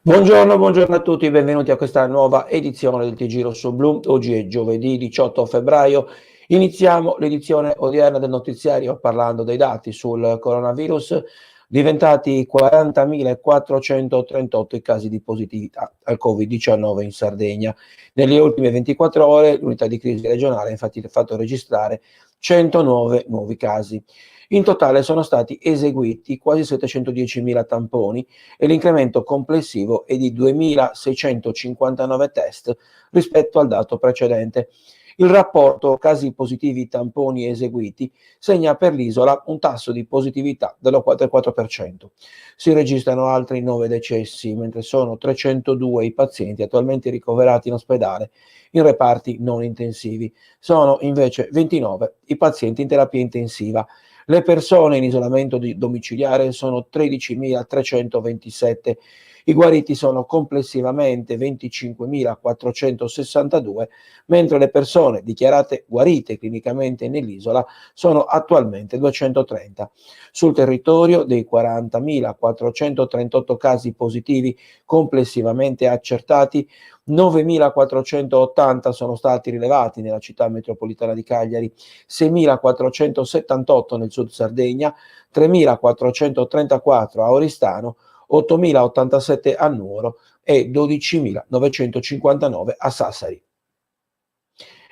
Buongiorno a tutti, benvenuti a questa nuova edizione del TG Rosso Blu. Oggi è giovedì 18 febbraio. Iniziamo l'edizione odierna del notiziario parlando dei dati sul coronavirus, diventati 40.438 i casi di positività al Covid-19 in Sardegna. Nelle ultime 24 ore l'unità di crisi regionale ha infatti fatto registrare 109 nuovi casi. In totale sono stati eseguiti quasi 710.000 tamponi e l'incremento complessivo è di 2.659 test rispetto al dato precedente. Il rapporto casi positivi tamponi eseguiti segna per l'isola un tasso di positività dello 4,4%. Si registrano altri 9 decessi, mentre sono 302 i pazienti attualmente ricoverati in ospedale in reparti non intensivi. Sono invece 29 i pazienti in terapia intensiva. Le persone in isolamento domiciliare sono 13.327, i guariti sono complessivamente 25.462, mentre le persone dichiarate guarite clinicamente nell'isola sono attualmente 230. Sul territorio dei 40.438 casi positivi complessivamente accertati, 9.480 sono stati rilevati nella città metropolitana di Cagliari, 6.478 nel sud Sardegna, 3.434 a Oristano, 8.087 a Nuoro e 12.959 a Sassari.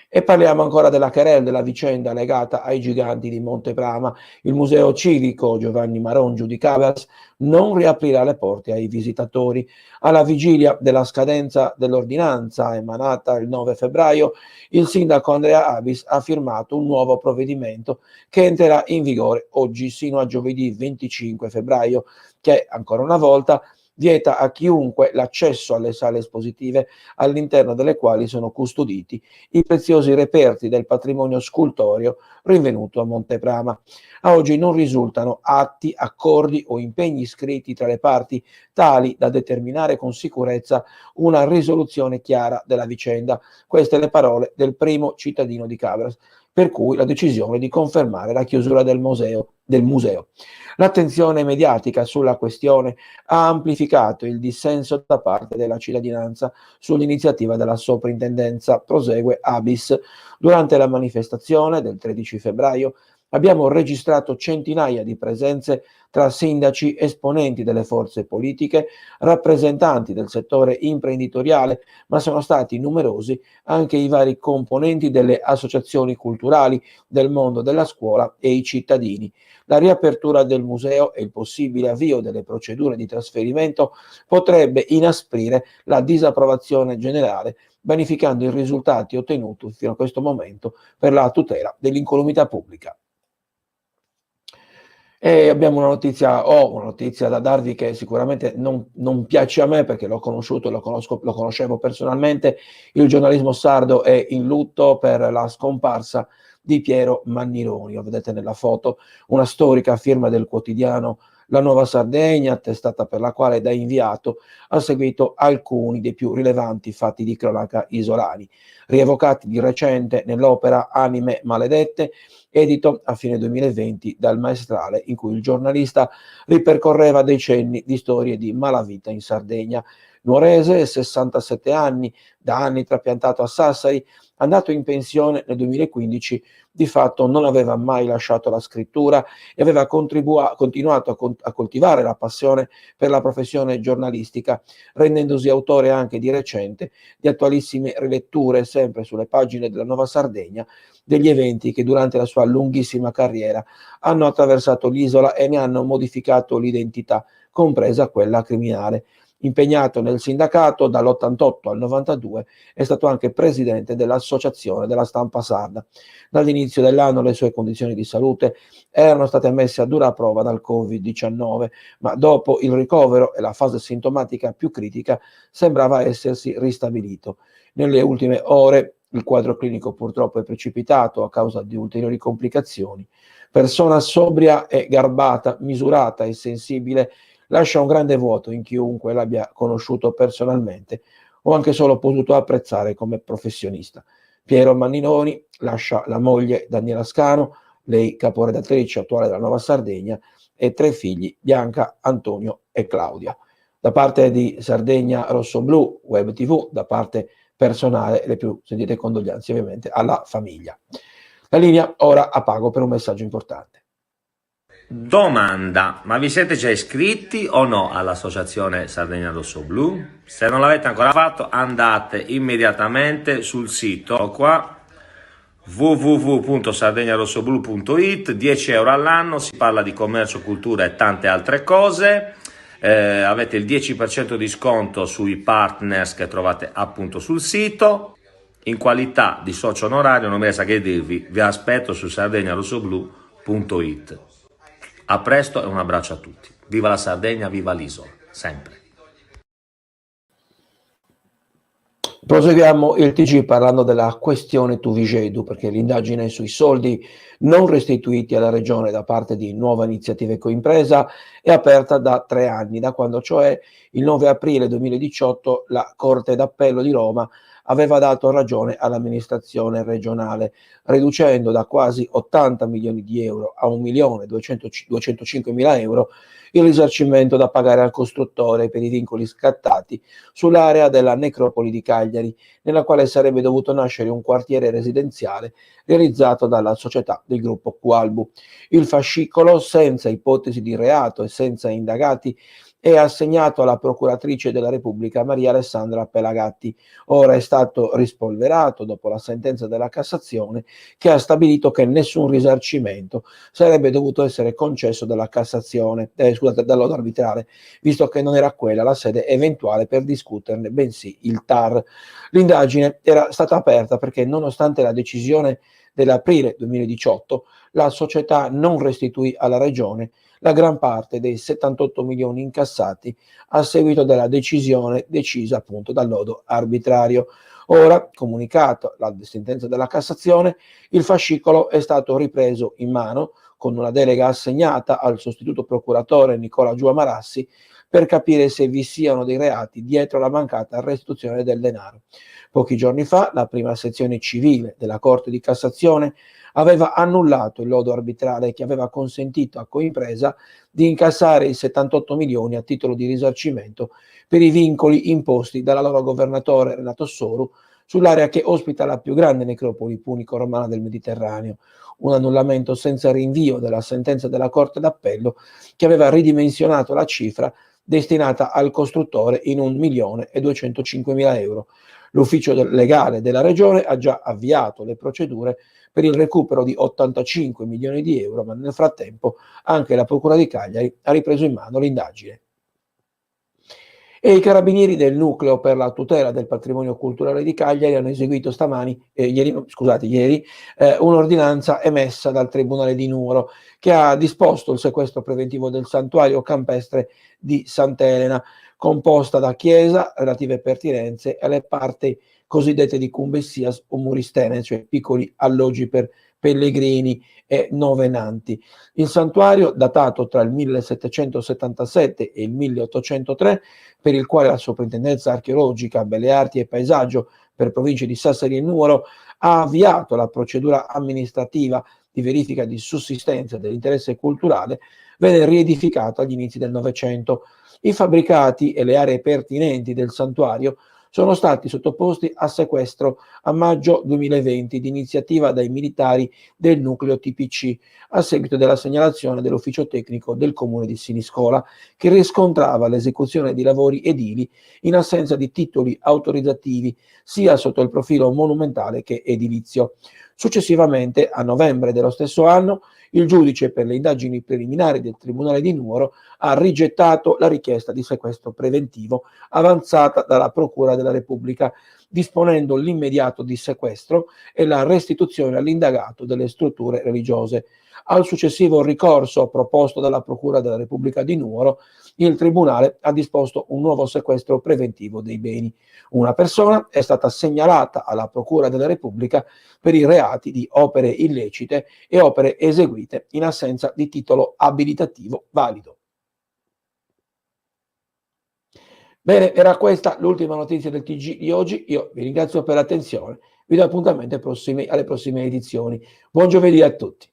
E parliamo ancora della querela, della vicenda legata ai giganti di Monteprama. Il Museo Civico Giovanni Marongio di Cabras non riaprirà le porte ai visitatori. Alla vigilia della scadenza dell'ordinanza emanata il 9 febbraio, il sindaco Andrea Abis ha firmato un nuovo provvedimento che entrerà in vigore oggi sino a giovedì 25 febbraio, che ancora una volta vieta a chiunque l'accesso alle sale espositive all'interno delle quali sono custoditi i preziosi reperti del patrimonio scultoreo rinvenuto a Monteprama. A oggi non risultano atti, accordi o impegni scritti tra le parti tali da determinare con sicurezza una risoluzione chiara della vicenda. Queste le parole del primo cittadino di Cabras, per cui la decisione di confermare la chiusura del museo. L'attenzione mediatica sulla questione ha amplificato il dissenso da parte della cittadinanza sull'iniziativa della soprintendenza, prosegue Abis. Durante la manifestazione del 13 febbraio abbiamo registrato centinaia di presenze tra sindaci, esponenti delle forze politiche, rappresentanti del settore imprenditoriale, ma sono stati numerosi anche i vari componenti delle associazioni culturali, del mondo della scuola e i cittadini. La riapertura del museo e il possibile avvio delle procedure di trasferimento potrebbe inasprire la disapprovazione generale, vanificando i risultati ottenuti fino a questo momento per la tutela dell'incolumità pubblica. E abbiamo una notizia da darvi che sicuramente non piace a me perché l'ho conosciuto, lo conoscevo personalmente. Il giornalismo sardo è in lutto per la scomparsa di Piero Mannironi. Lo vedete nella foto, una storica firma del quotidiano La Nuova Sardegna, testata per la quale da inviato ha seguito alcuni dei più rilevanti fatti di cronaca isolani, rievocati di recente nell'opera Anime Maledette, edito a fine 2020 dal Maestrale, in cui il giornalista ripercorreva decenni di storie di malavita in Sardegna. Nuorese, 67 anni, da anni trapiantato a Sassari, andato in pensione nel 2015, di fatto non aveva mai lasciato la scrittura e aveva continuato a coltivare la passione per la professione giornalistica, rendendosi autore anche di recente di attualissime riletture, sempre sulle pagine della Nuova Sardegna, degli eventi che durante la sua lunghissima carriera hanno attraversato l'isola e ne hanno modificato l'identità, compresa quella criminale. Impegnato nel sindacato dall'88 al 92, è stato anche presidente dell'Associazione della Stampa Sarda. Dall'inizio dell'anno le sue condizioni di salute erano state messe a dura prova dal Covid-19, ma dopo il ricovero e la fase sintomatica più critica sembrava essersi ristabilito. Nelle ultime ore il quadro clinico purtroppo è precipitato a causa di ulteriori complicazioni. Persona sobria e garbata, misurata e sensibile, lascia un grande vuoto in chiunque l'abbia conosciuto personalmente o anche solo potuto apprezzare come professionista. Piero Mannironi lascia la moglie Daniela Scano, lei caporedattrice attuale della Nuova Sardegna, e 3 figli, Bianca, Antonio e Claudia. Da parte di Sardegna Rosso Blu Web TV, da parte personale, le più sentite condoglianze ovviamente alla famiglia. La linea ora a Pago per un messaggio importante. Domanda, ma vi siete già iscritti o no all'associazione Sardegna Rosso Blu? Se non l'avete ancora fatto, andate immediatamente sul sito qua www.sardegnarossoblu.it, 10 euro all'anno, si parla di commercio, cultura e tante altre cose. Avete il 10% di sconto sui partners che trovate appunto sul sito. In qualità di socio onorario non mi resta che dirvi, vi aspetto su sardegnarossoblu.it. A presto e un abbraccio a tutti. Viva la Sardegna, viva l'isola, sempre. Proseguiamo il TG parlando della questione Tuvigedu, perché l'indagine sui soldi non restituiti alla Regione da parte di Nuova Iniziativa Coimpresa è aperta da 3 anni, da quando cioè il 9 aprile 2018 la Corte d'Appello di Roma aveva dato ragione all'amministrazione regionale, riducendo da quasi 80 milioni di euro a 1.205.000 euro il risarcimento da pagare al costruttore per i vincoli scattati sull'area della necropoli di Cagliari, nella quale sarebbe dovuto nascere un quartiere residenziale realizzato dalla società del gruppo Qualbu. Il fascicolo, senza ipotesi di reato e senza indagati, è assegnato alla procuratrice della Repubblica Maria Alessandra Pelagatti. Ora è stato rispolverato dopo la sentenza della Cassazione, che ha stabilito che nessun risarcimento sarebbe dovuto essere concesso dalla Cassazione, dall'Odo arbitrale, visto che non era quella la sede eventuale per discuterne, bensì il TAR. L'indagine era stata aperta perché, nonostante la decisione dell'aprile 2018, la società non restituì alla Regione la gran parte dei 78 milioni incassati a seguito della decisione decisa appunto dal lodo arbitrario. Ora, comunicato la sentenza della Cassazione, il fascicolo è stato ripreso in mano con una delega assegnata al sostituto procuratore Nicola Giuamarassi per capire se vi siano dei reati dietro la mancata restituzione del denaro. Pochi giorni fa la prima sezione civile della Corte di Cassazione aveva annullato il lodo arbitrale che aveva consentito a Coimpresa di incassare i 78 milioni a titolo di risarcimento per i vincoli imposti dall'allora governatore Renato Soru sull'area che ospita la più grande necropoli punico-romana del Mediterraneo, un annullamento senza rinvio della sentenza della Corte d'Appello che aveva ridimensionato la cifra destinata al costruttore in 1.205.000 euro. L'ufficio legale della Regione ha già avviato le procedure per il recupero di 85 milioni di euro, ma nel frattempo anche la Procura di Cagliari ha ripreso in mano l'indagine. E i carabinieri del nucleo per la tutela del patrimonio culturale di Cagliari hanno eseguito ieri un'ordinanza emessa dal Tribunale di Nuoro che ha disposto il sequestro preventivo del santuario campestre di Sant'Elena, composta da chiesa, relative pertinenze e le parti cosiddette di cumbessias o muristene, cioè piccoli alloggi per pellegrini e novenanti. Il santuario, datato tra il 1777 e il 1803, per il quale la Soprintendenza Archeologica, Belle Arti e Paesaggio per province di Sassari e Nuoro ha avviato la procedura amministrativa di verifica di sussistenza dell'interesse culturale, venne riedificato agli inizi del Novecento. I fabbricati e le aree pertinenti del santuario sono stati sottoposti a sequestro a maggio 2020 di iniziativa dai militari del nucleo TPC a seguito della segnalazione dell'ufficio tecnico del comune di Siniscola che riscontrava l'esecuzione di lavori edili in assenza di titoli autorizzativi sia sotto il profilo monumentale che edilizio. Successivamente, a novembre dello stesso anno, il giudice per le indagini preliminari del Tribunale di Nuoro ha rigettato la richiesta di sequestro preventivo avanzata dalla Procura della Repubblica, disponendo l'immediato dissequestro e la restituzione all'indagato delle strutture religiose. Al successivo ricorso proposto dalla Procura della Repubblica di Nuoro, il Tribunale ha disposto un nuovo sequestro preventivo dei beni. Una persona è stata segnalata alla Procura della Repubblica per i reati di opere illecite e opere eseguite in assenza di titolo abilitativo valido. Bene, era questa l'ultima notizia del TG di oggi. Io vi ringrazio per l'attenzione, vi do appuntamento alle prossime edizioni. Buon giovedì a tutti.